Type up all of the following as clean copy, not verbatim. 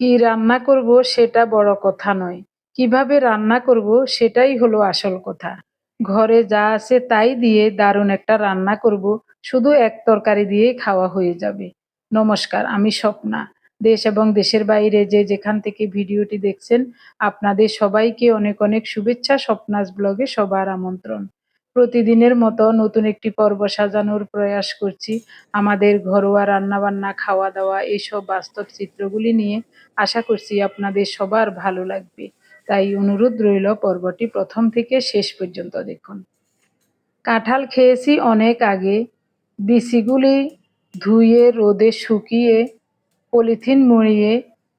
কি রান্না করব সেটা বড় কথা নয়, কিভাবে রান্না করব সেটাই হলো আসল কথা। ঘরে যা আছে তাই দিয়ে দারুণ একটা রান্না করব, শুধু এক তরকারি দিয়েই খাওয়া হয়ে যাবে। নমস্কার, আমি স্বপ্না। দেশ এবং দেশের বাইরে যে যেখান থেকে ভিডিওটি দেখছেন, আপনাদের সবাইকে অনেক অনেক শুভেচ্ছা। স্বপ্নাস ব্লগে সবার আমন্ত্রণ। প্রতিদিনের মতো নতুন একটি পর্ব সাজানোর প্রয়াস করছি আমাদের ঘরোয়া রান্নাবান্না, খাওয়া দাওয়া, এইসব বাস্তব চিত্রগুলি নিয়ে। আশা করছি আপনাদের সবার ভালো লাগবে, তাই অনুরোধ রইল পর্বটি প্রথম থেকে শেষ পর্যন্ত দেখুন। কাঁঠাল খেয়েছি অনেক আগে, বিচিগুলি ধুয়ে রোদে শুকিয়ে পলিথিন মুড়িয়ে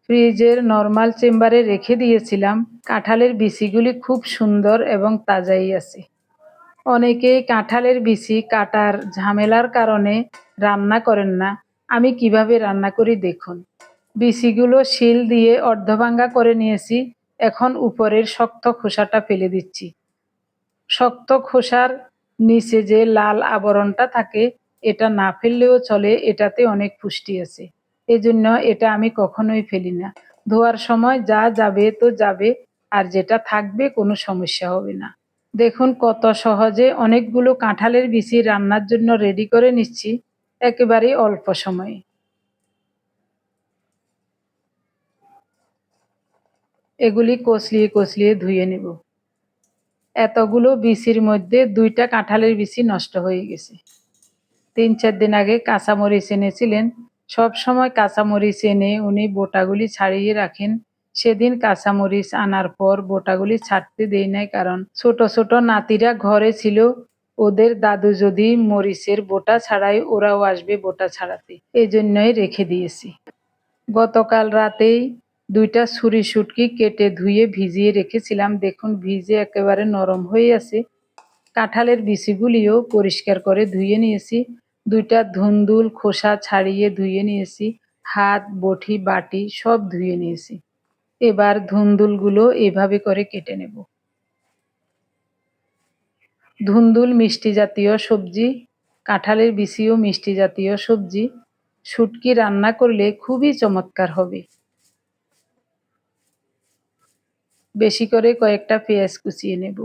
ফ্রিজের নর্মাল চেম্বারে রেখে দিয়েছিলাম। কাঁঠালের বিচিগুলি খুব সুন্দর এবং তাজাই আছে। অনেকেই কাঁঠালের বিচি কাটার ঝামেলার কারণে রান্না করেন না। আমি কিভাবে রান্না করি দেখুন। বিচিগুলো শিল দিয়ে অর্ধভাঙ্গা করে নিয়েছি। এখন উপরের শক্ত খোসাটা ফেলে দিচ্ছি। শক্ত খোসার নিচে যে লাল আবরণটা থাকে, এটা না ফেললেও চলে, এটাতে অনেক পুষ্টি আছে। এজন্য এটা আমি কখনোই ফেলি না। ধোয়ার সময় যা যাবে তো যাবে, আর যেটা থাকবে কোনো সমস্যা হবে না। দেখুন কত সহজে অনেকগুলো কাঁঠালের বিচি রান্নার জন্য রেডি করে নিচ্ছি একেবারেই অল্প সময়ে। এগুলি কচলিয়ে কচলিয়ে ধুয়ে নেব। এতগুলো বিচির মধ্যে 2টা কাঁঠালের বিচি নষ্ট হয়ে গেছে। 3-4 দিন আগে কাঁচামরিচ এনেছিলেন। সব সময় কাঁচামরিচ এনে উনি বোটাগুলি ছাড়িয়ে রাখেন। সেদিন কাঁচামরিচ আনার পর বোটাগুলি ছাড়তে দেই নাই, কারণ ছোট ছোট নাতিরা ঘরে ছিল। ওদের দাদু যদি মরিচের বোটা ছাড়ায়, ওরাও আসবে বোটা ছাড়াতে, এই জন্যই রেখে দিয়েছি। গতকাল রাতেই 2টা ছুরি শুটকি কেটে ধুয়ে ভিজিয়ে রেখেছিলাম। দেখুন ভিজে একেবারে নরম হয়ে আছে। কাঁঠালের বিচিগুলিও পরিষ্কার করে ধুয়ে নিয়েছি। 2টা ধুন্দুল খোসা ছাড়িয়ে ধুয়ে নিয়েছি। হাত, বটি, বাটি সব ধুয়ে নিয়েছি। এবার ধুন্দুলগুলো এভাবে করে কেটে নেব। ধুন্দুল মিষ্টি জাতীয় সবজি, কাঁঠালের বিচিও মিষ্টি জাতীয় সবজি। শুটকি রান্না করলে খুবই চমৎকার হবে। বেশি করে কয়েকটা পেঁয়াজ কুচিয়ে নেব।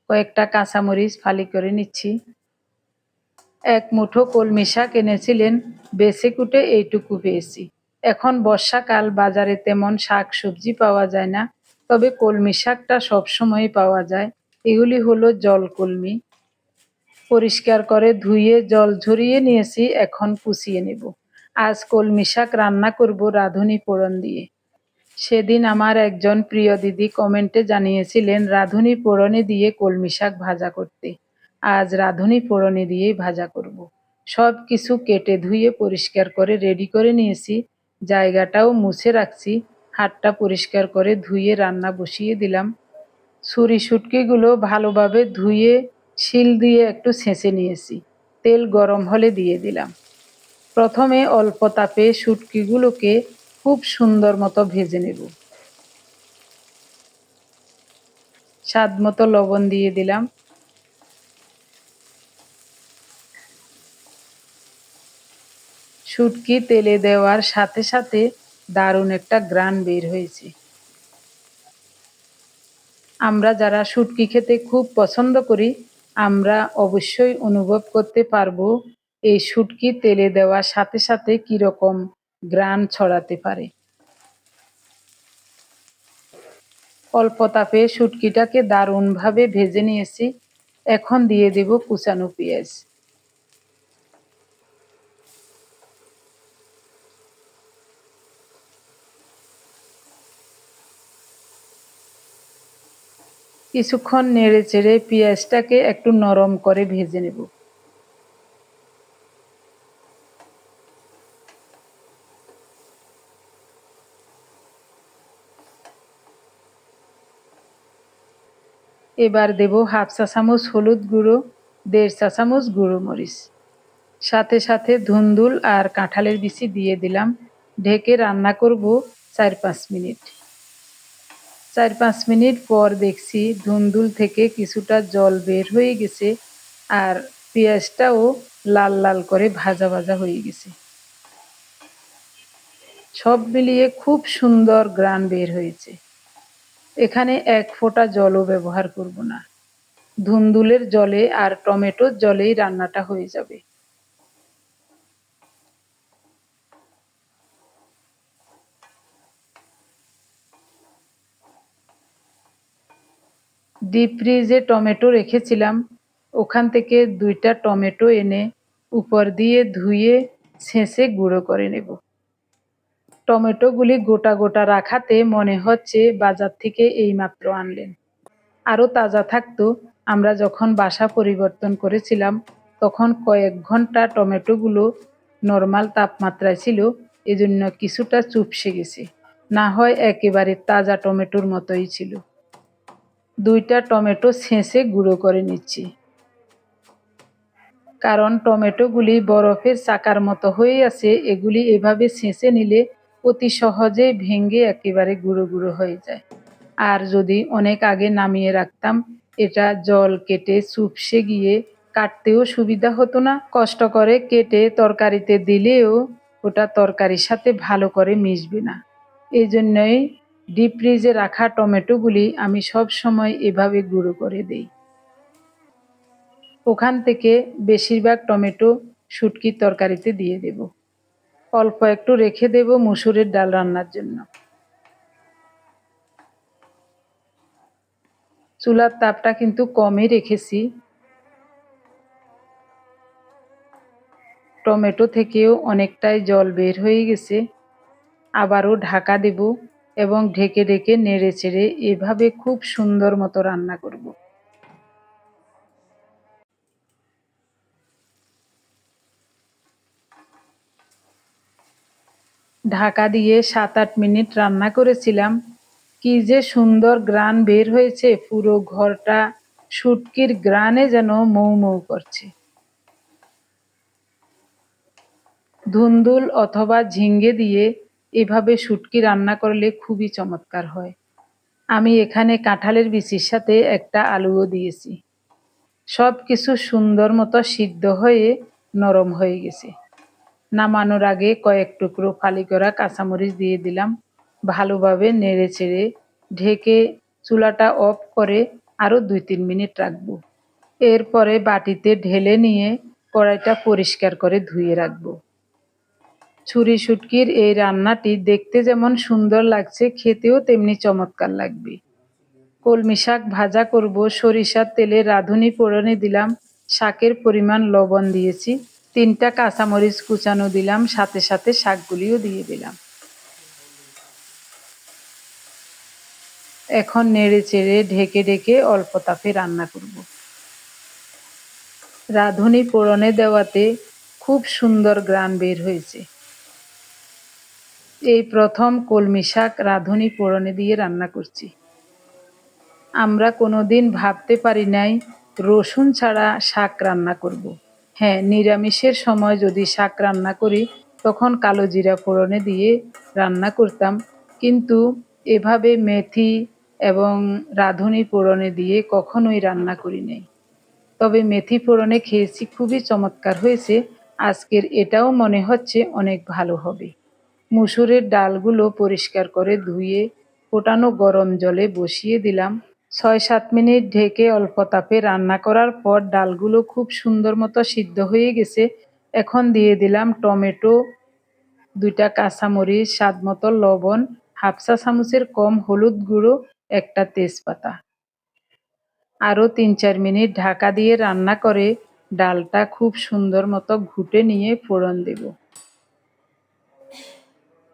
কয়েকটা কাঁচামরিচ ফালি করে নিচ্ছি। 1 মুঠো কলমি শাক এনেছিলেন, বেছে কুটে এইটুকু পেয়েছি। এখন বর্ষাকাল, বাজারে তেমন শাক সবজি পাওয়া যায় না, তবে কলমি শাকটা সবসময় পাওয়া যায়। এগুলি হলো জলকলমি। পরিষ্কার করে ধুয়ে জল ঝরিয়ে নিয়েছি, এখন কুচিয়ে নেব। আজ কলমি শাক রান্না করব রাঁধুনি ফোড়ন দিয়ে। সেদিন আমার একজন প্রিয় দিদি কমেন্টে জানিয়েছিলেন রাঁধুনি ফোড়নে দিয়ে কলমি শাক ভাজা করতে। আজ রাঁধুনি ফোড়নে দিয়েই ভাজা করব। সব কিছু কেটে ধুয়ে পরিষ্কার করে রেডি করে নিয়েছি। জায়গাটাও মুছে রাখছি। হাতটা পরিষ্কার করে ধুয়ে রান্না বসিয়ে দিলাম। ছুরি শুটকিগুলো ভালোভাবে ধুয়ে শিল দিয়ে একটু ছেঁচে নিয়েছি। তেল গরম হলে দিয়ে দিলাম। প্রথমে অল্প তাপে শুটকিগুলোকে খুব সুন্দর মতো ভেজে নেব। স্বাদ মতো লবণ দিয়ে দিলাম। শুটকি তেলে দেওয়ার সাথে সাথে দারুণ একটা ঘ্রাণ বের হয়েছে। আমরা যারা শুটকি খেতে খুব পছন্দ করি, আমরা অবশ্যই অনুভব করতে পারবো এই শুটকি তেলে দেওয়ার সাথে সাথে কিরকম ঘ্রাণ ছড়াতে পারে। অল্প তাপে শুটকিটাকে দারুণভাবে ভেজে নিয়েছি। এখন দিয়ে দেব কুচানো পেঁয়াজ। কিছুক্ষণ নেড়ে চেড়ে পেঁয়াজটাকে একটু নরম করে ভেজে নেব। এবার দেব 1/2 চা চামচ হলুদ গুঁড়ো, 1.5 চা চামচ গুঁড়ো মরিচ, সাথে সাথে ধুন্দুল আর কাঁঠালের বিচি দিয়ে দিলাম। ঢেকে রান্না করব 4-5 মিনিট। 4-5 মিনিট পর দেখছি ধুন্দুল থেকে কিছুটা জল বের হয়ে গেছে, আর পেঁয়াজটাও লাল লাল করে ভাজা ভাজা হয়ে গেছে। সব মিলিয়ে খুব সুন্দর ঘ্রাণ বের হয়েছে। এখানে এক ফোঁটা জলও ব্যবহার করব না। ধুন্দুলের জলে আর টমেটোর জলেই রান্নাটা হয়ে যাবে। ডিপ ফ্রিজে টমেটো রেখেছিলাম, ওখান থেকে 2টা টমেটো এনে উপর দিয়ে ধুয়ে ছেঁচে গুঁড়ো করে নেব। টমেটোগুলি গোটা গোটা রাখাতে মনে হচ্ছে বাজার থেকে এইমাত্র আনলেন। আরও তাজা থাকতো। আমরা যখন বাসা পরিবর্তন করেছিলাম তখন কয়েক ঘন্টা টমেটোগুলো নর্মাল তাপমাত্রায় ছিল, এজন্য কিছুটা চুপসে গেছে, না হয় একেবারে তাজা টমেটোর মতোই ছিল। 2টা টমেটো ছেঁচে গুঁড়ো করে নিচ্ছি, কারণ টমেটোগুলি বরফের চাকার মতো হয়ে আছে। এগুলি এভাবে ছেঁচে নিলে অতি সহজে ভেঙে একেবারে গুঁড়ো গুঁড়ো হয়ে যায়। আর যদি অনেক আগে নামিয়ে রাখতাম, এটা জল কেটে চুপসে গিয়ে কাটতেও সুবিধা হতো না। কষ্ট করে কেটে তরকারিতে দিলেও ওটা তরকারির সাথে ভালো করে মিশবে না। এই জন্যই ডিপ ফ্রিজে রাখা টমেটোগুলি আমি সব সময় এভাবে গুঁড়ো করে দিই। ওখান থেকে বেশিরভাগ টমেটো শুটকির তরকারিতে দিয়ে দেব। অল্প একটু রেখে দেব মসুরের ডাল রান্নার জন্য। চুলার তাপটা কিন্তু কমই রেখেছি। টমেটো থেকেও অনেকটাই জল বের হয়ে গেছে। আবারও ঢাকা দেব এবং ঢেকে ঢেকে নেড়ে চেড়ে এভাবে খুব সুন্দর মতো রান্না করব। ঢাকা দিয়ে 7-8 মিনিট রান্না করেছিলাম। কি যে সুন্দর ঘ্রাণ বের হয়েছে, পুরো ঘরটা শুটকির ঘ্রাণে যেন মৌ মৌ করছে। ধুন্দুল অথবা ঝিঙ্গে দিয়ে এভাবে শুটকি রান্না করলে খুবই চমৎকার হয়। আমি এখানে কাঁঠালের বিচির সাথে একটা আলুও দিয়েছি। সব কিছু সুন্দর মতো সিদ্ধ হয়ে নরম হয়ে গেছে। নামানোর আগে কয়েক টুকরো ফালি করা কাঁচামরিচ দিয়ে দিলাম। ভালোভাবে নেড়ে চেড়ে ঢেকে চুলাটা অফ করে আরও 2-3 মিনিট রাখবো। এরপরে বাটিতে ঢেলে নিয়ে কড়াইটা পরিষ্কার করে ধুয়ে রাখবো। ছুরি শুটকির এই রান্নাটি দেখতে যেমন সুন্দর লাগছে, খেতেও তেমনি চমৎকার লাগবে। কলমি শাক ভাজা করব, সরিষার তেলে রাঁধুনি ফোড়নে দিলাম, শাকের পরিমাণ লবণ দিয়েছি, 3টা কাঁচামরিচ কুচানো দিলাম, সাথে সাথে শাকগুলিও দিয়ে দিলাম। এখন নেড়ে চেড়ে ঢেকে ঢেকে অল্প তাপে রান্না করব। রাঁধুনি ফোড়নে দেওয়াতে খুব সুন্দর ঘ্রাণ বের হয়েছে। এই প্রথম কলমি শাক রাঁধুনি ফোড়নে দিয়ে রান্না করছি। আমরা কোনোদিন ভাবতে পারি নাই রসুন ছাড়া শাক রান্না করব। হ্যাঁ, নিরামিষের সময় যদি শাক রান্না করি তখন কালো জিরা ফোড়নে দিয়ে রান্না করতাম, কিন্তু এভাবে মেথি এবং রাঁধুনি ফোড়নে দিয়ে কখনোই রান্না করি নাই। তবে মেথি ফোড়নে খেয়েছি, খুবই চমৎকার হয়েছে। আজকের এটাও মনে হচ্ছে অনেক ভালো হবে। মসুরের ডালগুলো পরিষ্কার করে ধুয়ে ফোটানো গরম জলে বসিয়ে দিলাম। 6-7 মিনিট ঢেকে অল্প তাপে রান্না করার পর ডালগুলো খুব সুন্দর মতো সিদ্ধ হয়ে গেছে। এখন দিয়ে দিলাম টমেটো, 2টা কাঁচামরিচ, স্বাদ মতো লবণ, হাফ চা চামচের কম হলুদ গুঁড়ো, একটা তেজপাতা। আরও 3-4 মিনিট ঢাকা দিয়ে রান্না করে ডালটা খুব সুন্দর মতো ঘুটে নিয়ে ফোড়ন দেব।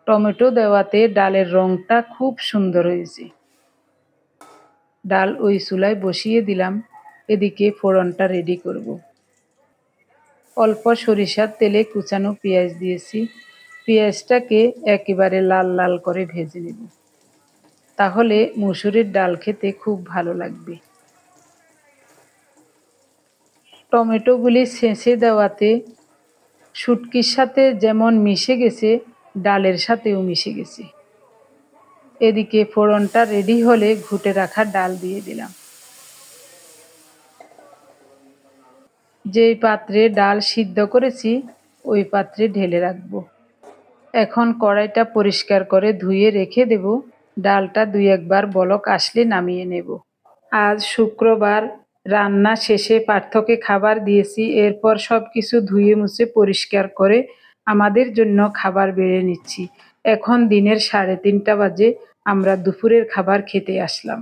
টমেটো দেওয়াতে ডালের রংটা খুব সুন্দর হয়েছে। ডাল ওই চুলায় বসিয়ে দিলাম। এদিকে ফোড়নটা রেডি করব। অল্প সরিষার তেলে কুচানো পেঁয়াজ দিয়েছি। পেঁয়াজটাকে একেবারে লাল লাল করে ভেজে নেব, তাহলে মসুরের ডাল খেতে খুব ভালো লাগবে। টমেটোগুলি ছেঁচে দেওয়াতে শুটকির সাথে যেমন মিশে গেছে, ডালের সাথেও মিশে গেছে। এদিকে ফোড়নটা রেডি হলে ঘুটে রাখা ডাল দিয়ে দিলাম। যেই পাত্রে ডাল সিদ্ধ করেছি ওই পাত্রে ঢেলে রাখবো। এখন কড়াইটা পরিষ্কার করে ধুয়ে রেখে দেব। ডালটা ২-১ বার বলক আসলে নামিয়ে নেব। আজ শুক্রবার, রান্না শেষে পার্থকে খাবার দিয়েছি। এরপর সবকিছু ধুয়ে মুছে পরিষ্কার করে আমাদের জন্য খাবার বেড়ে নিচ্ছি। এখন দিনের 3:30 বাজে। আমরা দুপুরের খাবার খেতে আসলাম।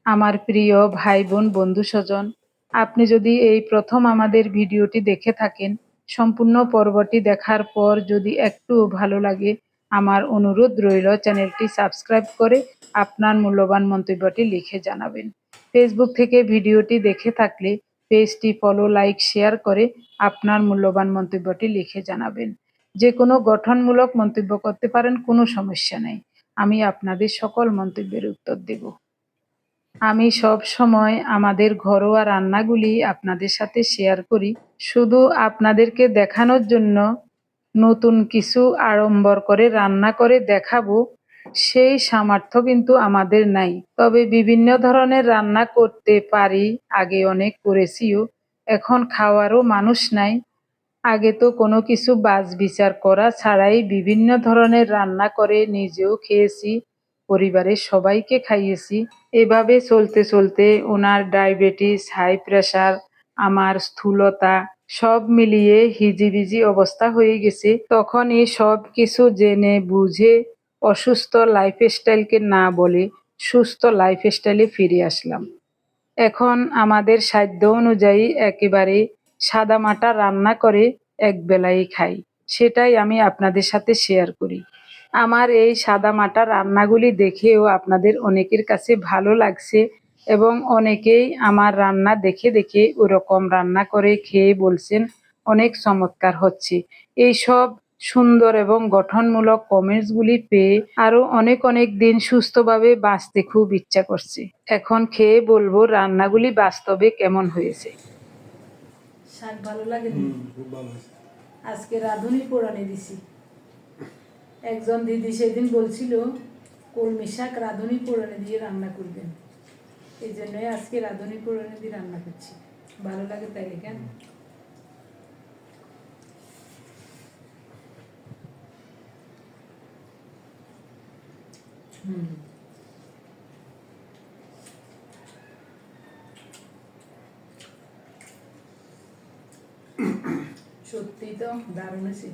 আমার প্রিয় ভাই বোন বন্ধু স্বজন, আপনি যদি এই প্রথম আমাদের ভিডিওটি দেখে থাকেন, সম্পূর্ণ পর্বটি দেখার পর যদি একটু ভালো লাগে, আমার অনুরোধ রইল চ্যানেলটি সাবস্ক্রাইব করে আপনার মূল্যবান মন্তব্যটি লিখে জানাবেন। ফেসবুক থেকে ভিডিওটি দেখে থাকলে পেজটি ফলো, লাইক, শেয়ার করে আপনার মূল্যবান মন্তব্যটি লিখে জানাবেন। যে কোনো গঠনমূলক মন্তব্য করতে পারেন, কোনো সমস্যা নেই। আমি আপনাদের সকল মন্তব্যের উত্তর দেব। আমি সব সময় আমাদের ঘরোয়া রান্নাগুলি আপনাদের সাথে শেয়ার করি শুধু আপনাদেরকে দেখানোর জন্য। নতুন কিছু আড়ম্বর করে রান্না করে দেখাবো সেই সামর্থ্য কিন্তু আমাদের নাই। তবে বিভিন্ন ধরনের রান্না করতে পারি, আগে অনেক করেছিও। এখন খাওয়ারও মানুষ নাই। আগে তো কোনো কিছু বাছবিচার করা ছাড়াই বিভিন্ন ধরনের রান্না করে নিজেও খেয়েছি, পরিবারের সবাইকে খাইয়েছি। এভাবে চলতে চলতে ওনার ডায়াবেটিস, হাই প্রেশার, আমার স্থূলতা সব মিলিয়ে হিজিবিজি অবস্থা হয়ে গেছে। তখনই সব কিছু জেনে বুঝে অসুস্থ লাইফস্টাইলকে না বলে সুস্থ লাইফস্টাইলে ফিরে আসলাম। এখন আমাদের সাধ্য অনুযায়ী একেবারে সাদামাটা রান্না করে একবেলাই খাই। সেটাই আমি আপনাদের সাথে শেয়ার করি। আমার এই সাদামাটা রান্নাগুলি দেখেও আপনাদের অনেকের কাছে ভালো লাগছে এবং অনেকেই আমার রান্না দেখে দেখে ওরকম রান্না করে খেয়ে বলছেন অনেক চমৎকার হচ্ছে। এইসব সুন্দর এবং গঠনমূলক কমেন্টসগুলি পেয়ে আরো অনেক অনেক দিন সুস্থভাবে বাঁচতে খুব ইচ্ছা করছে। এখন খেয়ে বলবো রান্নাগুলি বাস্তবে কেমন হয়েছে। শাক ভালো লাগে? খুব ভালো হয়েছে। আজকে রাঁধুনি পোড়ানি দিছি। একজন দিদি সেদিন বলছিল কলমি শাক রাঁধুনি পোড়ানি দিয়ে রান্না করবেন, এই জন্যই আজকে রাঁধুনি পোড়ানি দিয়ে রান্না করছি। ভালো লাগে তাই কেন? সত্যি তো দারুণ হয়েছে।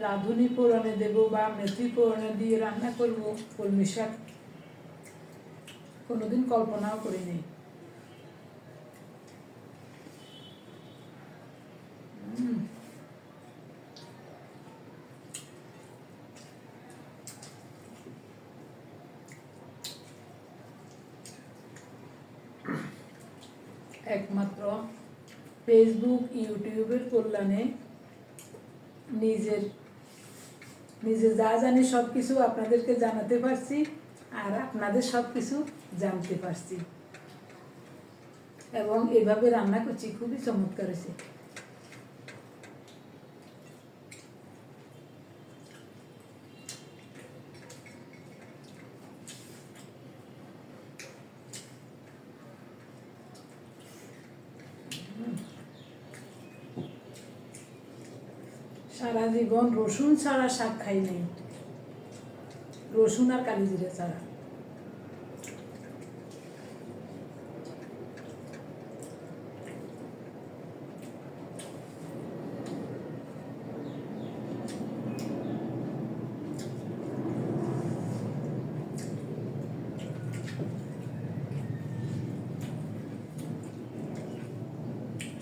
রাঁধুনি পোড়ানে দেবো বা মেথি পোড়ানে দিয়ে রান্না করবো কলমি শাক, কোনোদিন কল্পনাও করিনি। একমাত্র ফেসবুক, ইউটিউবের কল্যাণে নিজের নিজে যা জানি সব কিছু আপনাদেরকে জানাতে পারছি আর আপনাদের সব কিছু জানতে পারছি এবং এভাবে রান্না করছি, খুবই চমৎকার হয়েছে। সারা জীবন রসুন ছাড়া শাক খাই নাই, রসুন আর কালি জিরে ছাড়া।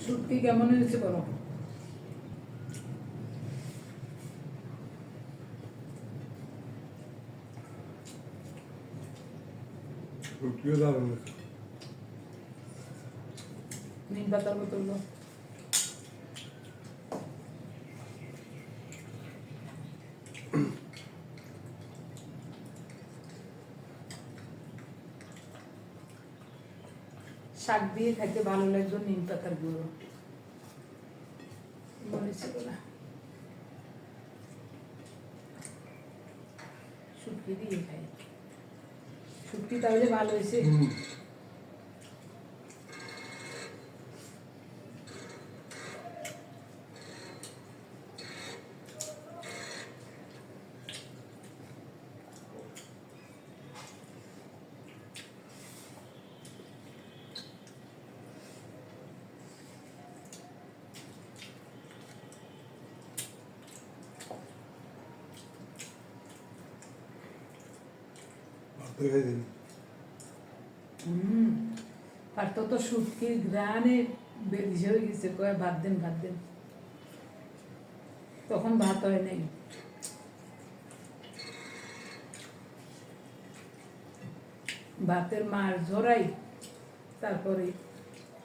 শুটকি কেমন হয়েছে বলো? শুটকিও দারুণ হয়েছে। নিম পাতার বোতল দাও। শাক দিয়ে খাইতে ভালো লাগতো নিম পাতার গুঁড়ো মনে ছিল না শুটকি দিয়ে খাই শুটকি তাহলে ভালো হয়েছে ভাত খাই দিন পারতো তো শুটকির গ্রানে বেরিয়ে হয়ে গেছে কয়ে ভাত দেন তখন ভাত হয় নাই ভাতের মার ঝরাই তারপরে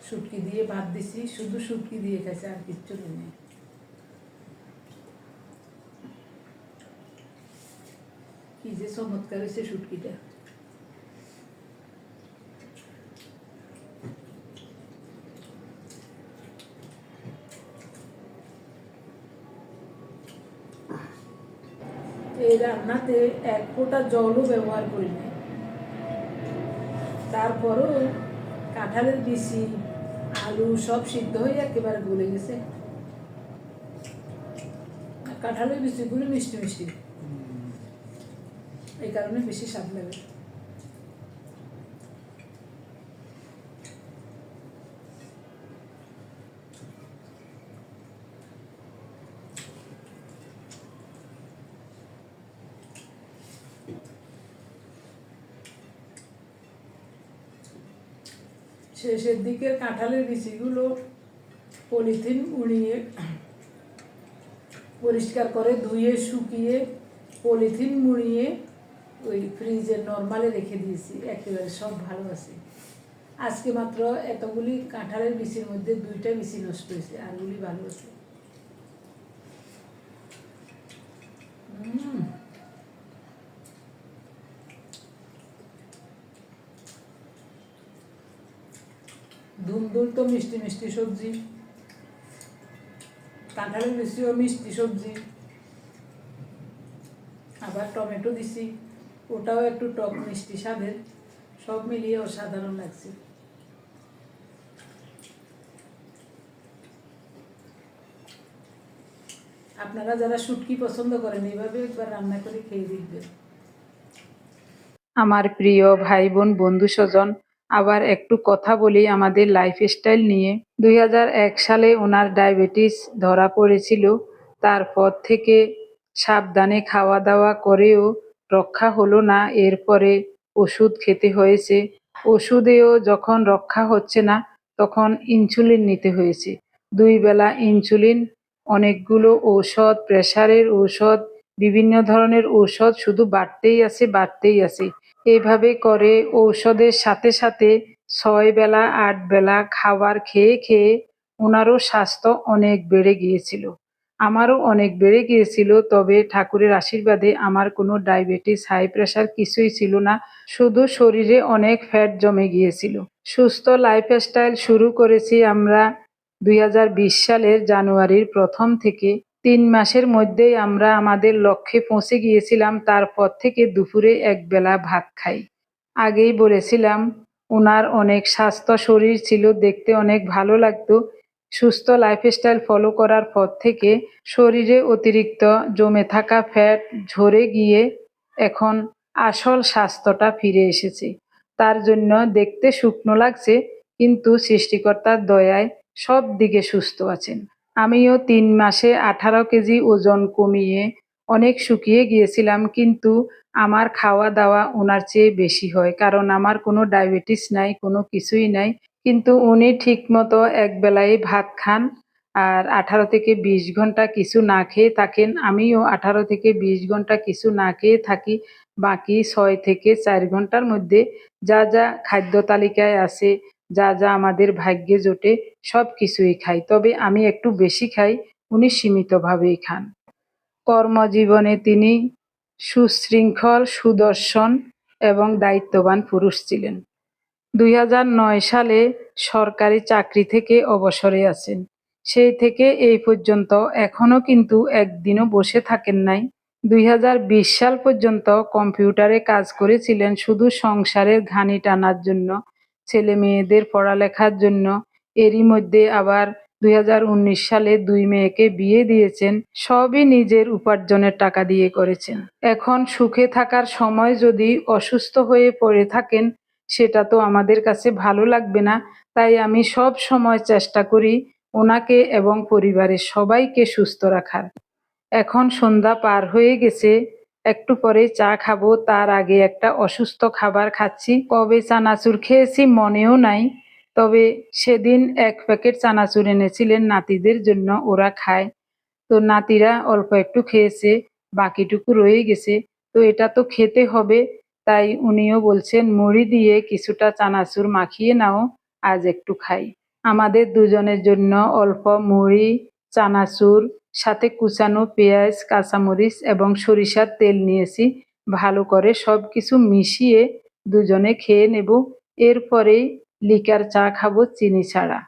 শুটকি দিয়ে ভাত দিছি শুধু শুটকি দিয়ে খাইছে আর কিচ্ছু নেই কি যে চমৎকার হয়েছে শুটকিটা এই রান্নাতে এক ফোঁটা জলও ব্যবহার করি না তারপরও কাঁঠালের বিচি আলু সব সিদ্ধ হয়ে একেবারে গলে গেছে কাঁঠালের বিচিগুলো মিষ্টি মিষ্টি এই কারণে বেশি স্বাদ লাগে শেষের দিকে কাঁঠালের বিচিগুলো পলিথিন উড়িয়ে পরিষ্কার করে ধুয়ে শুকিয়ে পলিথিন মুড়িয়ে ওই ফ্রিজে নর্মালে রেখে দিয়েছি একেবারে সব ভালো আছে আজকে মাত্র এতগুলি কাঁঠালের বিচির মধ্যে 2টা বিচি নষ্ট হয়েছে আরগুলি ভালো আছে ধুন্দুল তো মিষ্টি মিষ্টি সবজি কাঁঠালের বিচিও মিষ্টি সবজি আবার টমেটো দিছি ওটাও একটু টক মিষ্টি স্বাদের সব মিলিয়ে অসাধারণ লাগছে আপনারা যারা শুটকি পছন্দ করেন এইভাবে একবার রান্না করে খেয়ে দেখবেন আমার প্রিয় ভাই বোন বন্ধু স্বজন আবার একটু কথা বলি আমাদের লাইফস্টাইল নিয়ে 2001 সালে ওনার ডায়াবেটিস ধরা পড়েছিল তারপর থেকে সাবধানে খাওয়া দাওয়া করেও রক্ষা হলো না এরপরে ওষুধ খেতে হয়েছে ওষুধেও যখন রক্ষা হচ্ছে না তখন ইনসুলিন নিতে হয়েছে 2 বেলা ইনসুলিন অনেকগুলো ঔষধ প্রেসারের ঔষধ বিভিন্ন ধরনের ঔষধ শুধু বাড়তেই আছে এইভাবে করে ঔষধের সাথে সাথে 6 বেলা 8 বেলা খাবার খেয়ে খেয়ে ওনারও স্বাস্থ্য অনেক বেড়ে গিয়েছিল আমারও অনেক বেড়ে গিয়েছিল তবে ঠাকুরের আশীর্বাদে আমার কোনো ডায়াবেটিস হাই প্রেশার কিছুই ছিল না শুধু শরীরে অনেক ফ্যাট জমে গিয়েছিল সুস্থ লাইফস্টাইল শুরু করেছি আমরা 2020 সালের জানুয়ারির প্রথম থেকে 3 মাসের মধ্যেই আমরা আমাদের লক্ষ্যে পৌঁছে গিয়েছিলাম তারপর থেকে দুপুরে 1 বেলা ভাত খাই আগেই বলেছিলাম ওনার অনেক স্বাস্থ্য শরীর ছিল দেখতে অনেক ভালো লাগতো সুস্থ লাইফস্টাইল ফলো করার পর থেকে শরীরে অতিরিক্ত জমে থাকা ফ্যাট ঝরে গিয়ে এখন আসল স্বাস্থ্যটা ফিরে এসেছে তার জন্য দেখতে শুকনো লাগছে কিন্তু সৃষ্টিকর্তার দয়ায় সব দিকে সুস্থ আছেন আমিও 3 মাসে 18 কেজি ওজন কমিয়ে অনেক শুকিয়ে গিয়েছিলাম কিন্তু আমার খাওয়া দাওয়া ওনার চেয়ে বেশি হয় কারণ আমার কোনো ডায়াবেটিস নাই কোনো কিছুই নাই কিন্তু উনি ঠিক মতো এক বেলায় ভাত খান আর 18 থেকে 20 ঘন্টা কিছু না খেয়ে থাকেন আমিও 18 থেকে 20 ঘন্টা কিছু না খেয়ে থাকি বাকি 6 থেকে 4 ঘন্টার মধ্যে যা যা খাদ্য তালিকায় আছে যা যা আমাদের ভাগ্যে জোটে সব কিছুই খাই তবে আমি একটু বেশি খাই উনি সীমিতভাবেই খান কর্মজীবনে তিনি সুশৃঙ্খল সুদর্শন এবং দায়িত্ববান পুরুষ ছিলেন 2009 সালে সরকারি চাকরি থেকে অবসরে আছেন। সেই থেকে এই পর্যন্ত এখনো কিন্তু একদিনও বসে থাকেন নাই। 2020 সাল পর্যন্ত কম্পিউটারে কাজ করেছিলেন শুধু সংসারের ঘানি টানার জন্য, ছেলে মেয়েদের পড়ালেখার জন্য। এরই মধ্যে আবার 2019 সালে 2 মেয়েকে বিয়ে দিয়েছেন। সবই নিজের উপার্জনের টাকা দিয়ে করেছেন। এখন সুখে থাকার সময় যদি অসুস্থ হয়ে পড়ে থাকেন, সেটা তো আমাদের কাছে ভালো লাগবে না। তাই আমি সব সময় চেষ্টা করি ওনাকে এবং পরিবারের সবাইকে সুস্থ রাখার। এখন সন্ধ্যা পার হয়ে গেছে, একটু পরে চা খাবো, তার আগে একটা অসুস্থ খাবার খাচ্ছি। কবে চানাচুর খেয়েছি মনেও নাই, তবে সেদিন 1 প্যাকেট চানাচুর এনেছিলেন নাতিদের জন্য, ওরা খায়। তো নাতিরা অল্প একটু খেয়েছে, বাকিটুকু রয়ে গেছে। তো এটা তো খেতে হবে, তাই উনিও বলছেন মুড়ি দিয়ে কিছুটা চানাচুর মাখিয়ে নাও, আজ একটু খাই। আমাদের দুজনের জন্য অল্প মুড়ি, চানাচুর, সাথে কুচানো পেঁয়াজ, কাঁচামরিচ এবং সরিষার তেল নিয়েছি। ভালো করে সবকিছু মিশিয়ে দুজনে খেয়ে নেব। এরপরেই লিকার চা খাবো চিনি ছাড়া।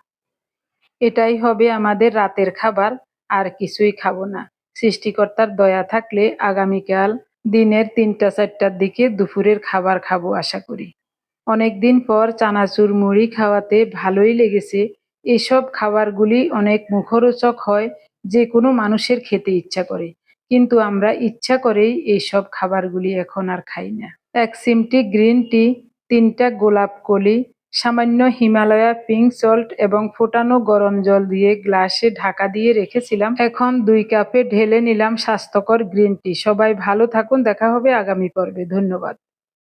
এটাই হবে আমাদের রাতের খাবার, আর কিছুই খাবো না। সৃষ্টিকর্তার দয়া থাকলে আগামীকাল দিনের 3টা-4টার দিকে দুপুরের খাবার খাবো আশা করি। অনেকদিন পর চানাচুর মুড়ি খাওয়াতে ভালোই লেগেছে। এসব খাবারগুলি অনেক মুখরোচক হয়, যে কোনো মানুষের খেতে ইচ্ছা করে। কিন্তু আমরা ইচ্ছা করেই এইসব খাবারগুলি এখন আর খাই না। 1 চিমটি গ্রিন টি, 3টা গোলাপ কলি, সামান্য হিমালয়া পিঙ্ক সল্ট এবং ফোটানো গরম জল দিয়ে গ্লাসে ঢাকা দিয়ে রেখেছিলাম। এখন 2 কাপে ঢেলে নিলাম স্বাস্থ্যকর গ্রিন টি। সবাই ভালো থাকুন, দেখা হবে আগামী পর্বে। ধন্যবাদ।